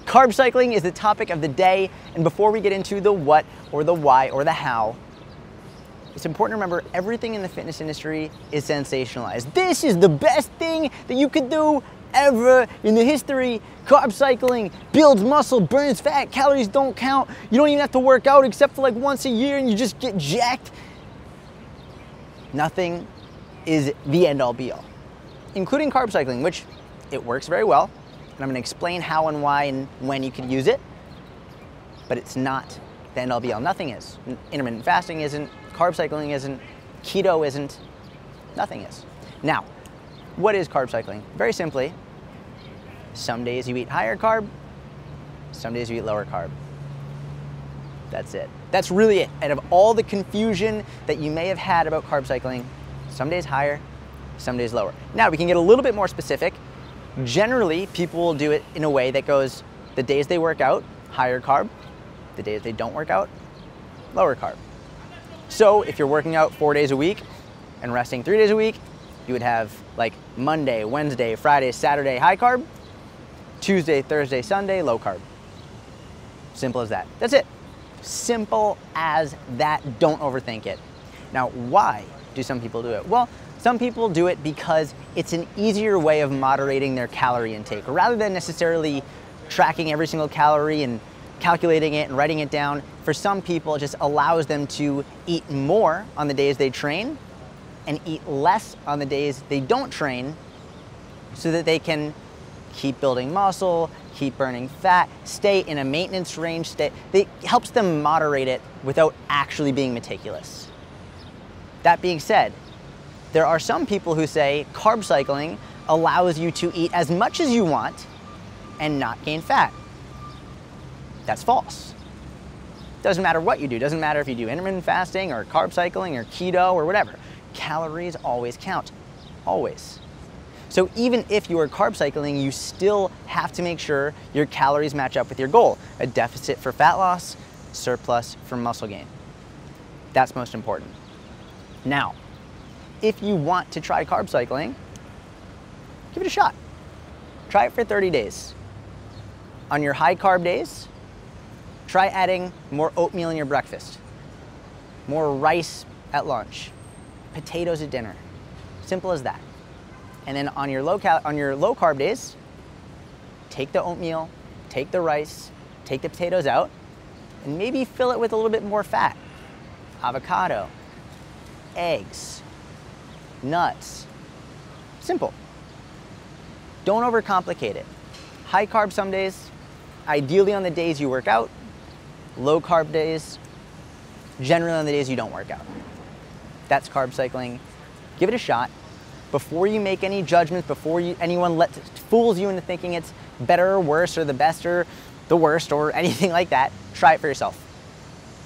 Carb cycling is the topic of the day, and before we get into the what or the why or the how, it's important to remember everything in the fitness industry is sensationalized. This is the best thing that you could do ever in the history. Carb cycling builds muscle, burns fat, calories don't count. You don't even have to work out except for like once a year and you just get jacked. Nothing is the end all be all, including carb cycling, which it works very well. And I'm gonna explain how and why and when you can use it, but it's not the end all be all. Nothing is. Intermittent fasting isn't, carb cycling isn't, keto isn't, nothing is. Now, what is carb cycling? Very simply, some days you eat higher carb, some days you eat lower carb. That's it. That's really it. Out of all the confusion that you may have had about carb cycling, some days higher, some days lower. Now we can get a little bit more specific. Generally, people will do it in a way that goes the days they work out, higher carb, the days they don't work out, lower carb. So if you're working out 4 days a week and resting 3 days a week, you would have like Monday, Wednesday, Friday, Saturday, high carb, Tuesday, Thursday, Sunday, low carb. Simple as that. That's it. Simple as that. Don't overthink it. Now, why do some people do it? Well, some people do it because it's an easier way of moderating their calorie intake. Rather than necessarily tracking every single calorie and calculating it and writing it down, for some people it just allows them to eat more on the days they train and eat less on the days they don't train so that they can keep building muscle, keep burning fat, stay in a maintenance range. It helps them moderate it without actually being meticulous. That being said, there are some people who say carb cycling allows you to eat as much as you want and not gain fat. That's false. Doesn't matter what you do. Doesn't matter if you do intermittent fasting or carb cycling or keto or whatever. Calories always count, always. So even if you are carb cycling, you still have to make sure your calories match up with your goal. A deficit for fat loss, surplus for muscle gain. That's most important. Now, if you want to try carb cycling, give it a shot. Try it for 30 days. On your high carb days, try adding more oatmeal in your breakfast, more rice at lunch, potatoes at dinner. Simple as that. And then on your low carb days, take the oatmeal, take the rice, take the potatoes out, and maybe fill it with a little bit more fat. Avocado, eggs, nuts. Simple. Don't overcomplicate it. High carb some days, ideally on the days you work out. Low carb days, generally on the days you don't work out. That's carb cycling. Give it a shot. Before you make any judgments, before anyone fools you into thinking it's better or worse or the best or the worst or anything like that, try it for yourself.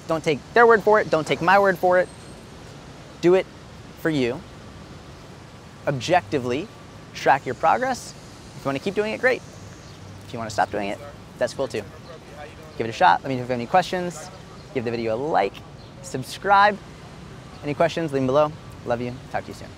Don't take their word for it. Don't take my word for it. Do it for you. Objectively, track your progress. If you want to keep doing it, great. If you want to stop doing it, that's cool too. Give it a shot. Let me know if you have any questions. Give the video a like, subscribe. Any questions, leave them below. Love you. Talk to you soon.